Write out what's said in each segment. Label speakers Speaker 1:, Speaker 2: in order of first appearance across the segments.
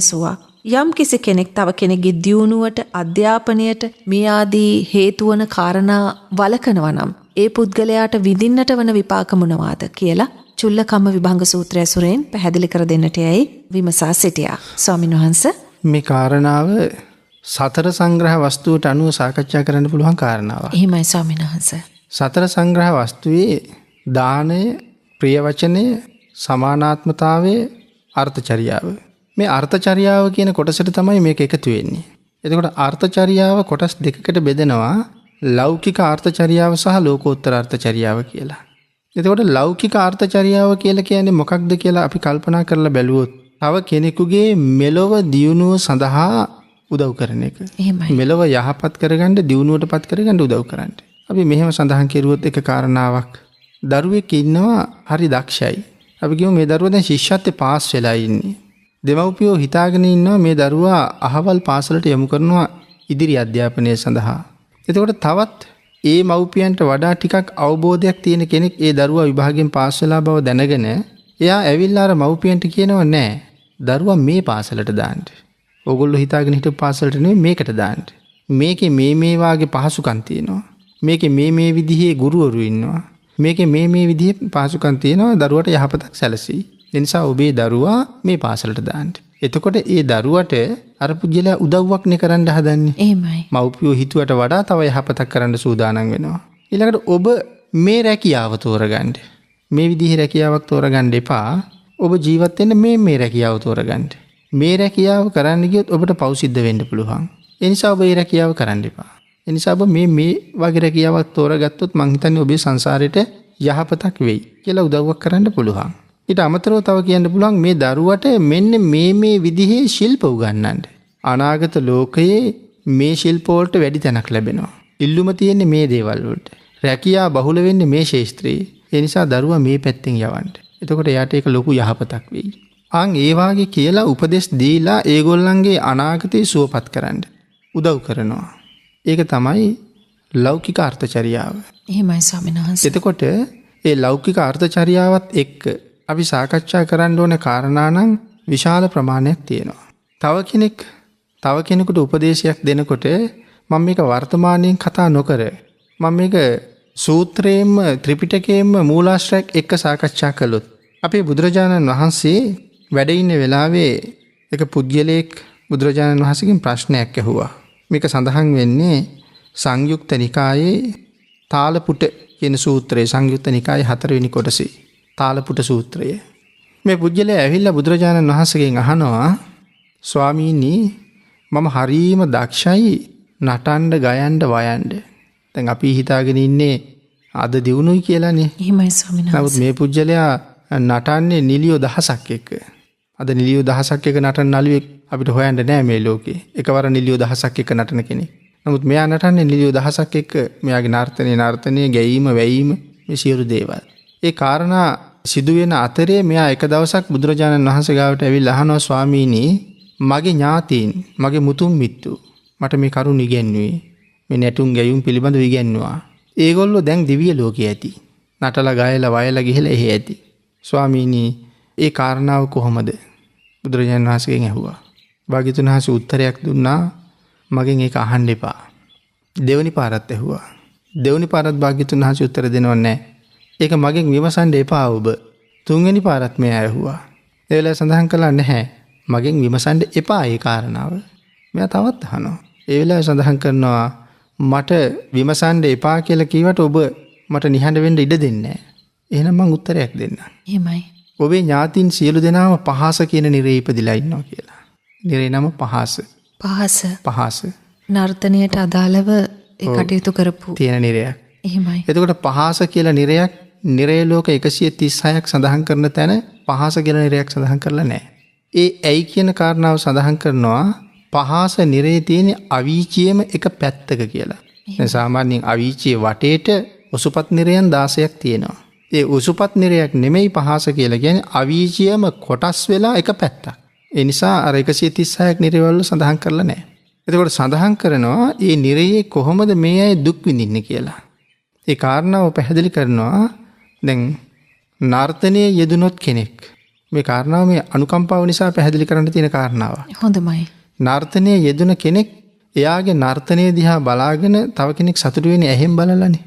Speaker 1: සුවා යම් කිසි කෙනෙක් තව කෙනෙක්ගේ දියුණුවට අධ්‍යාපනයට මේ ආදී හේතු වන කාරණා වළකනවා නම් ඒ පුද්ගලයාට විඳින්නට වන විපාක මොනවාද කියලා චුල්ලකම්ම විභංග සූත්‍රය ඇසුරෙන් පැහැදිලි කර දෙන්නට යයි විමසා සිටියා. ස්වාමීන් වහන්සේ
Speaker 2: මේ කාරණාව සතර සංග්‍රහ වස්තුවට අනුව සාකච්ඡා කරන්න පුළුවන් කාරණාවක්.
Speaker 1: එහෙමයි ස්වාමීන් වහන්සේ.
Speaker 2: සතර සංග්‍රහ වස්තුවේ දානය, ප්‍රිය වචනය, සමානාත්මතාවය, අර්ථචර්යාව. මේ අර්ථචර්යාව කියන කොටසට තමයි මේක එකතු වෙන්නේ. එතකොට අර්ථචර්යාව කොටස් දෙකකට බෙදෙනවා ලෞකික අර්ථචර්යාව සහ ලෝකෝත්තර අර්ථචර්යාව කියලා. එතකොට ලෞකික අර්ථචර්යාව කියලා කියන්නේ මොකක්ද කියලා අපි කල්පනා කරලා බැලුවොත් තව කෙනෙකුගේ මෙලොව දියුණුව සඳහා උදව් කරන එක. මෙලොව යහපත් කරගන්න, දියුණුවටපත් කරගන්න උදව් කරන්න. අපි මෙහෙම සඳහන් කෙරුවොත් එක කාරණාවක්. දරුවෙක් ඉන්නවා හරි දක්ෂයි. අපි කියමු මේ දරුවා දැන් ශිෂ්‍යත්වයේ පාස් වෙලා ඉන්නේ. දෙමව්පියෝ හිතාගෙන ඉන්නවා මේ දරුවා අහවල් පාසලට යොමු කරනවා ඉදිරි අධ්‍යාපනය සඳහා. එතකොට තවත් ඒ මව්පියන්ට වඩා ටිකක් අවබෝධයක් තියෙන කෙනෙක් ඒ දරුවා විභාගයෙන් පාස් වෙලා බව දැනගෙන එයා ඇවිල්ලා අර මව්පියන්ට කියනවා නෑ දරුවා මේ පාසලට දාන්න. ඕගොල්ලෝ හිතාගෙන හිටපු පාසලට නෙවෙයි මේකට දාන්න. මේකේ මේ වාගේ පහසුකම් තියෙනවා. මේකේ මේ විදිහේ ගුරුවරු ඉන්නවා. මේකේ මේ විදිහේ පහසුකම් තියෙනවා දරුවට යහපතක් සැලසී. ඒ නිසා ඔබේ දරුවා මේ පාසලට දාන්න. එතකොට ඒ දරුවට අර පුජ්‍යලයා උදව්වක් නේ කරන්න හදන්නේ.
Speaker 1: එහෙමයි.
Speaker 2: මව්පියෝ හිතුවට වඩා තව යහපතක් කරන්න සූදානම් වෙනවා. ඊළඟට ඔබ මේ රැකියාව තෝරගන්න. මේ විදිහේ රැකියාවක් තෝරගන්න එපා. ඔබ ජීවත් වෙන්න මේ රැකියාව තෝරගන්න. මේ රැකියාව කරන්න ගියොත් ඔබට පව් සිද්ධ වෙන්න පුළුවන්. ඒ නිසා ඔබ මේ රැකියාව කරන්න එපා. ඒ නිසා ඔබ මේ වගේ රැකියාවක් තෝරගත්තොත් මං හිතන්නේ ඔබේ සංසාරෙට යහපතක් වෙයි කියලා උදව්වක් කරන්න පුළුවන්. ඊට අමතරව තව කියන්න පුළුවන් මේ දරුවට මෙන්න මේ විදිහේ ශිල්ප උගන්වන්න. අනාගත ලෝකයේ මේ ශිල්ප වලට වැඩි තැනක් ලැබෙනවා. ඉල්ලුම තියෙන්නේ මේ දේවල් වලට. රැකියාව බහුල වෙන්නේ මේ ශාස්ත්‍රයේ. ඒ නිසා දරුවා මේ පැත්තෙන් යවන්න. එතකොට එයාට ඒක ලොකු යහපතක් වෙයි. ඒ වාගේ කියලා උපදෙස් දීලා ඒගොල්ලන්ගේ අනාගතේ සුවපත් කරන්න උදව් කරනවා. ඒක තමයි ලෞකික අර්ථචර්යාව.
Speaker 1: එහෙමයි ස්වාමීන් වහන්සේ.
Speaker 2: එතකොට ඒ ලෞකික අර්ථචර්යාවත් එක්ක අපි සාකච්ඡා කරන්න ඕන කාරණා නම් විශාල ප්‍රමාණයක් තියෙනවා. තව කෙනෙකුට උපදේශයක් දෙනකොට මම මේක වර්තමානයෙන් කතා නොකර මම මේක සූත්‍රයෙන්ම ත්‍රිපිටකයෙන්ම මූලාශ්‍රයක් එක්ක සාකච්ඡා කළොත් අපේ බුදුරජාණන් වහන්සේ වැඩ ඉන්න වෙලාවේ එක පුද්ගලයෙක් බුදුරජාණන් වහන්සේගෙන් ප්‍රශ්නයක් ඇහුවා. මේක සඳහන් වෙන්නේ සංයුක්ත නිකායේ තාලපුට කියන සූත්‍රයේ සංයුක්ත නිකායේ 4 වෙනි කොටසේ තාලපුට සූත්‍රය. මේ පුජ්‍යලයා ඇවිල්ලා බුදුරජාණන් වහන්සේගෙන් අහනවා ස්වාමීනි මම හරීම දක්ෂයි නටන්න ගයන්න වයන්න. දැන් අපි හිතාගෙන ඉන්නේ අද දිනුනුයි කියලානේ.
Speaker 1: එහෙමයි ස්වාමීන් වහන්සේ.
Speaker 2: නමුත් මේ පුජ්‍යලයා නටන්නේ නිලියෝ දහසක් එක්ක. අද නිලියෝ දහසක් එක්ක නටන නළුවෙක් අපිට හොයන්න නෑ මේ ලෝකේ. එකවර නිලියෝ දහසක් එක්ක නටන කෙනෙක්. නමුත් මෙයා නටන්නේ නිලියෝ දහසක් එක්ක මෙයාගේ නර්තනයේ ගැයීම වැයීම මේ සියලු දේවල්. ඒ කාරණා සිදුවෙන අතරේ මෙයා එක දවසක් බුදුරජාණන් වහන්සේ ගාවට ඇවිල්ලා අහනවා ස්වාමීනි මගේ ඥාතීන් මගේ මුතුන් මිත්තු මට මේ කරුණ ඉගෙනුවේ මේ නැටුම් ගැයුම් පිළිබඳව ඉගෙනුවා. ඒගොල්ලෝ දැන් දිව්‍ය ලෝකයේ ඇති. නටලා ගයලා වයලා ගිහලා එහි ඇති. ස්වාමීනි ඒ කාරණාව කොහොමද? බුදුරජාණන් වහන්සේගෙන් ඇහුවා. භාග්‍යවතුන් වහන්සේ උත්තරයක් දුන්නා මගෙන් ඒක අහන්න එපා. දෙවෙනි පාරත් ඇහුවා. දෙවෙනි පාරත් භාග්‍යවතුන් වහන්සේ උත්තර දෙනව නැහැ. ඒක මගෙන් විමසන්න එපා ඔබ. තුන්වෙනි පාරත් මෙයා ඇහුවා. ඒ වෙලාව සඳහන් කළා නැහැ. මගෙන් විමසන්න එපා ඒ කාරණාව. මෙයා තවත් අහනවා. ඒ වෙලාව සඳහන් කරනවා මට විමසන්න එපා කියලා කිව්වට ඔබ මට නිහඬ වෙන්න ඉඩ දෙන්නේ නැහැ. එහෙනම් මං උත්තරයක් දෙන්නම්.
Speaker 1: එහෙමයි.
Speaker 2: ඔබේ ඥාතින් සියලු දෙනාම පහස කියන නිරේ ඉපදිලා ඉන්නවා කියලා. නිරේ නම පහස. පහස.
Speaker 1: නර්තනයට අදාළව ඒ කටයුතු කරපු
Speaker 2: තියෙන නිරයක්.
Speaker 1: එහෙමයි.
Speaker 2: එතකොට පහස කියලා නිරයක් නිරේ ලෝක 136ක් සඳහන් කරන තැන පහස කියලා නිරයක් සඳහන් කරලා නැහැ. ඒ ඇයි කියන කාරණාව සඳහන් කරනවා පහස නිරේ තියෙන අවීචියේම එක පැත්තක කියලා. දැන් සාමාන්‍යයෙන් අවීචියේ වටේට ඔසුපත් නිරයන් 16ක් තියෙනවා. ඒ ඔසුපත් නිරයක් නෙමෙයි පහස කියලා කියන්නේ අවීචියම කොටස් වෙලා එක පැත්තක්. ඒ නිසා අර 136ක් නිරවල සඳහන් කරලා නැහැ. එතකොට සඳහන් කරනවා මේ නිරයේ කොහොමද මේ අය දුක් විඳින්නේ කියලා. ඒ කාරණාව පැහැදිලි කරනවා දැන් නර්තනයේ යෙදුනොත් කෙනෙක් මේ කාරණාව මේ අනුකම්පාව නිසා පැහැදිලි කරන්න තියෙන කාරණාව.
Speaker 1: හොඳමයි.
Speaker 2: නර්තනයේ යෙදුන කෙනෙක් එයාගේ නර්තනය දිහා බලාගෙන තව කෙනෙක් සතුටු වෙන්නේ ඇහෙන් බලලානේ.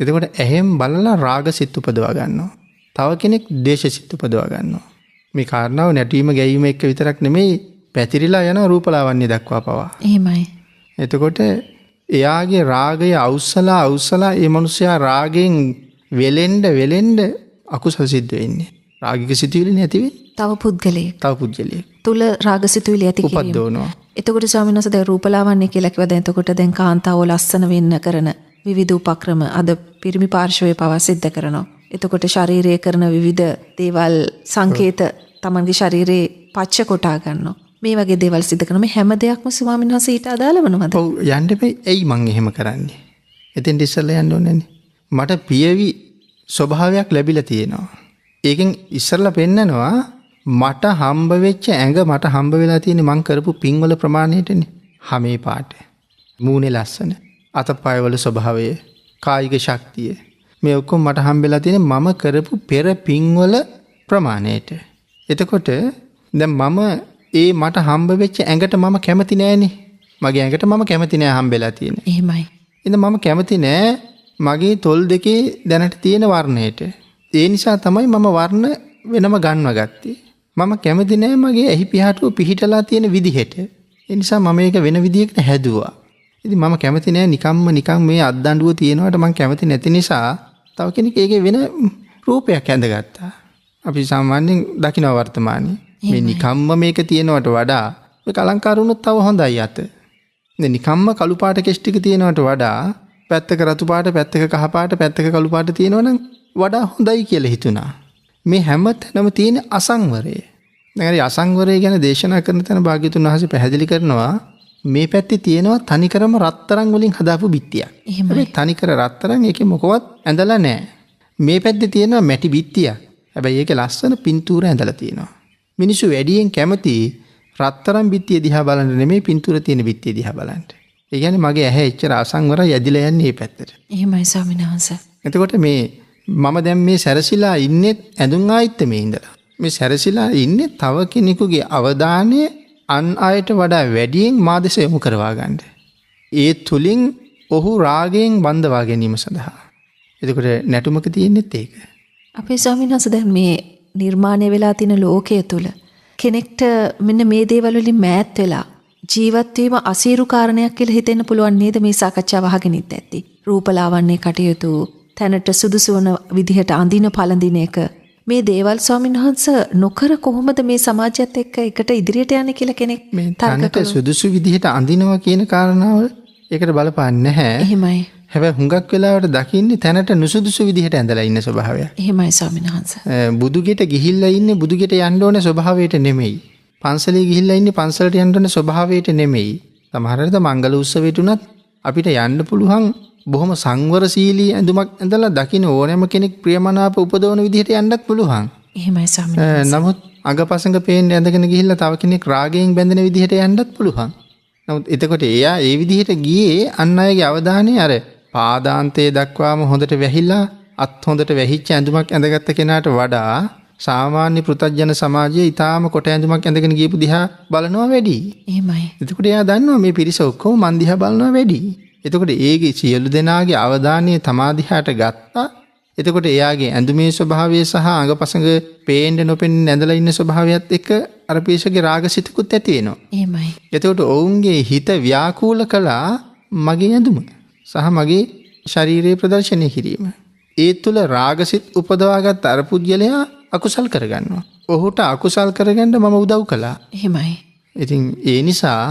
Speaker 2: එතකොට ඇහෙන් බලලා රාග සිත් උපදවා ගන්නවා. තව කෙනෙක් ද්වේෂ සිත් උපදවා ගන්නවා. මේ කාරණාව නැටීම ගැයීම එක්ක විතරක් නෙමෙයි පැතිරිලා යන රූපලාවන්‍ය දක්වා පවා.
Speaker 1: එහෙමයි.
Speaker 2: එතකොට එයාගේ රාගය අවුස්සලා ඒ මනුස්සයා රාගයෙන් වෙලෙන්න අකුසල සිද්ධ වෙන්නේ. රාගික සිතුවිලි නැති වෙන්නේ.
Speaker 1: තව පුද්ගලයෙක් තුල රාග සිතුවිලි ඇති කිරීම.
Speaker 2: උපද්දවනවා.
Speaker 1: එතකොට ස්වාමීන් වහන්සේ දැන් රූපලාවන්‍ය කියලා කිව්වා. දැන් එතකොට දැන් කාන්තාවෝ ලස්සන වෙන්න කරන විවිධ උපක්‍රම අද පිරිමි පාර්ශවයේ පවා සිද්ධ කරනවා. එතකොට ශරීරයේ කරන විවිධ දේවල් සංකේත තමන්ගේ ශරීරේ පච්ච කොටා ගන්නවා. මේ වගේ දේවල් සිද්ධ කරන මේ හැම දෙයක්ම ස්වාමීන් වහන්සේ ඊට අදාළ වනවද?
Speaker 2: ඔව් යන්න එපේ. ඇයි මං එහෙම කරන්නේ? එතෙන් ඉස්සෙල්ලා යන්න ඕනේ නේ. මට පියවි ස්වභාවයක් ලැබිලා තියෙනවා. ඒකෙන් ඉස්සෙල්ලා පෙන්නනවා මට හම්බ වෙච්ච ඇඟ මට හම්බ වෙලා තියෙන්නේ මං කරපු පින්වල ප්‍රමාණයටනේ. හැමේ පාට. මූණේ ලස්සන. අතපය වල ස්වභාවය, කායික ශක්තිය. මේ ඔක්කොම මට හම්බෙලා තියෙන්නේ මම කරපු පෙර පින්වල ප්‍රමාණයට. එතකොට දැන් මම ඒ මට හම්බ වෙච්ච ඇඟට මම කැමති නෑනේ. මගේ ඇඟට මම කැමති නෑ හම්බෙලා තියෙන්නේ.
Speaker 1: එහෙමයි.
Speaker 2: ඉතින් මම කැමති නෑ මගේ තොල් දෙකේ දැනට තියෙන වර්ණයට. ඒ නිසා තමයි මම වර්ණ වෙනම ගන්නවා ගත්තේ. මම කැමති නෑ මගේ ඇහි පිහාටුව පිහිටලා තියෙන විදිහට. ඒ නිසා මම ඒක වෙන විදිහකට හැදුවා. ඉතින් මම කැමති නෑ නිකන් මේ අත්දඬුව තියෙනවට මම කැමති නැති නිසා තව කෙනෙක් ඒකේ වෙන රූපයක් ඇඳගත්තා. අපි සාමාන්‍යයෙන් දකින්න වර්තමානයේ මේ නිකම්ම මේක තියෙනවට වඩා මේක අලංකාර වුණොත් තව හොඳයි අත. නිකම්ම කළු පාට කෙස් ටික තියෙනවට වඩා පැත්තක රතු පාට, පැත්තක කහ පාට, පැත්තක කළු පාට තියෙනවනම් වඩා හොඳයි කියලා හිතුණා. මේ හැම තැනම තියෙන අසංවරය. දැන් අසංවරය ගැන දේශනා කරන තැන භාග්‍යතුන් වහන්සේ පැහැදිලි කරනවා මේ පැත්තේ තියෙනවා තනිකරම රත්තරන් වලින් හදාපු බිත්තියක්.
Speaker 1: එහෙමයි.
Speaker 2: තනිකර රත්තරන් ඒකේ මොකවත් ඇඳලා නැහැ. මේ පැත්තේ තියෙනවා මැටි බිත්තියක්. හැබැයි ඒකේ ලස්සන පින්තූර ඇඳලා තියෙනවා. මිනිස්සු වැඩියෙන් කැමති රත්තරන් බිත්තිය දිහා බලන්න නෙමෙයි පින්තූර තියෙන බිත්තිය දිහා බලන්න. ඒ කියන්නේ මගේ ඇහැ එච්චර අසංවරයි ඇදිලා යන්නේ මේ පැත්තට.
Speaker 1: එහෙමයි ස්වාමීන් වහන්සේ.
Speaker 2: එතකොට මේ මම දැන් මේ සැරසිලා ඉන්නේ ඇඳුම් ආයිත්තමේ ඉඳලා. මේ සැරසිලා ඉන්නේ තව කෙනෙකුගේ අවධානය අන් අයට වඩා වැඩියෙන් මා දෙස යොමු කරවා ගන්න. ඒ තුලින් ඔහු රාගයෙන් බඳවා ගැනීම සඳහා. එතකොට නැටුමක තියෙන්නේත් ඒක.
Speaker 1: අපේ ස්වාමීන් වහන්සේ දැන් මේ නිර්මාණය වෙලා තියෙන ලෝකයේ තුල කෙනෙක්ට මෙන්න මේ දේවල් වලින් මෑත් වෙලා ජීවත් වීම අසීරු කාරණයක් කියලා හිතෙන්න පුළුවන් නේද මේ සාකච්ඡාව අහගෙන ඉඳද්දී. රූපලාවන්‍ය කටයුතු තැනට සුදුසු වන විදිහට අඳින පළඳින එක මේ දේවල් ස්වාමීන් වහන්සේ නොකර කොහොමද මේ සමාජයත් එක්ක එකට ඉදිරියට යන්නේ කියලා කෙනෙක්
Speaker 2: මේ තැනට සුදුසු විදිහට අඳිනවා කියන කාරණාව ඒකට බලපාන්නේ නැහැ.
Speaker 1: එහෙමයි.
Speaker 2: හැබැයි හුඟක් වෙලාවට දකින්නේ තැනට නුසුදුසු විදිහට ඇඳලා ඉන්න ස්වභාවය.
Speaker 1: එහෙමයි ස්වාමීන් වහන්සේ.
Speaker 2: බුදුගෙට ගිහිල්ලා ඉන්නේ බුදුගෙට යන්න ඕනේ ස්වභාවයට නෙමෙයි. පන්සලේ ගිහිල්ලා ඉන්නේ පන්සලට යන්න ඕනේ ස්වභාවයට නෙමෙයි. සමහර වෙලාවට මංගල උත්සවයට උනත් අපිට යන්න පුළුවන් බොහොම සංවරශීලී ඇඳුමක් ඇඳලා දකින්න ඕනෑම කෙනෙක් ප්‍රියමනාප උපදවන විදිහට යන්නත් පුළුවන්.
Speaker 1: එහෙමයි ස්වාමීන් වහන්සේ.
Speaker 2: නමුත් අඟපසඟ පේන්න ඇඳගෙන ගිහිල්ලා තව කෙනෙක් රාගයෙන් බැඳෙන විදිහට යන්නත් පුළුවන්. නමුත් එතකොට එයා ඒ විදිහට ගියේ අන් අයගේ අවධානය අර පාදාන්තයේ දක්වාම හොඳට වැහිලා අත් හොඳට වැහිච්ච ඇඳුමක් ඇඳගත්ත කෙනාට වඩා සාමාන්‍ය පෘථග්ජන සමාජයේ ඊටාම කොට ඇඳුමක් ඇඳගෙන ගියපු දිහා බලනවා වැඩි.
Speaker 1: එහෙමයි.
Speaker 2: එතකොට එයා දන්නවා මේ පිරිස ඔක්කොම මන් දිහා බලනවා වැඩි. එතකොට ඒගේ සියලු දෙනාගේ අවධානය තමා දිහාට ගත්තා. එතකොට එයාගේ ඇඳුමේ ස්වභාවය සහ අඟපසඟ පේන්න නොපෙන්න ඇඳලා ඉන්න ස්වභාවයත් එක්ක අර පිරිසගේ රාගසිතකුත් ඇති වෙනවා.
Speaker 1: එහෙමයි.
Speaker 2: එතකොට ඔවුන්ගේ හිත ව්‍යාකූල කළා මගේ ඇඳුම සහ මගේ ශරීරයේ ප්‍රදර්ශනය කිරීම. ඒ තුළ රාගසිත උපදවාගත් අර පුද්ගලයා අකුසල් කරගන්නවා. ඔහුට අකුසල් කරගන්න මම උදව් කළා.
Speaker 1: එහෙමයි.
Speaker 2: ඉතින් ඒ නිසා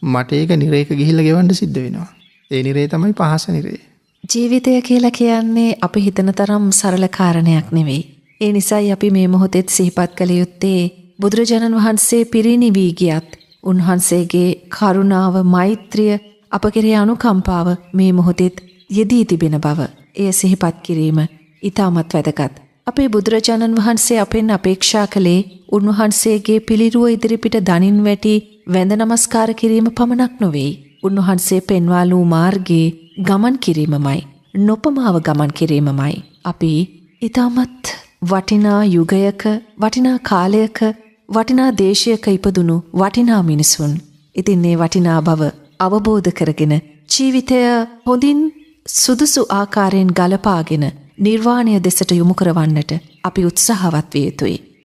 Speaker 2: මට ඒක නිරේක ගිහිල්ලා ගෙවන්න සිද්ධ වෙනවා. ඒ නිරේ තමයි පහස නිරේ.
Speaker 1: ජීවිතය කියලා කියන්නේ අපි හිතන තරම් සරල කාරණයක් නෙවෙයි. ඒ නිසායි අපි මේ මොහොතේ සිහිපත් කළ යුත්තේ බුදුරජාණන් වහන්සේ පිරිනිවී ගියත් උන්වහන්සේගේ කරුණාව, මෛත්‍රිය, අප කෙරෙහි අනුකම්පාව මේ මොහොතේ යෙදී තිබෙන බව. එය සිහිපත් කිරීම ඊටමත් වැදගත්. අපේ බුදුරජාණන් වහන්සේ අපෙන් අපේක්ෂා කළේ උන්වහන්සේගේ පිළිරුව ඉදිරිපිට දනින් වැටි වැඳ නමස්කාර කිරීම පමණක් නොවේ. උන්වහන්සේ පෙන්වාලූ මාර්ගයේ ගමන් කිරීමමයි, නොපමාව ගමන් කිරීමමයි අපි ඊටමත් වටිනා යුගයක, වටිනා කාලයක, වටිනා දේශයක ඉපදුණු වටිනා මිනිසුන්. ඉතින් මේ වටිනා බව අවබෝධ කරගෙන ජීවිතය හොඳින් සුදුසු ආකාරයෙන් ගලපාගෙන නිර්වාණය දෙසට යොමු කරවන්නට අපි උත්සාහවත් විය යුතුයි.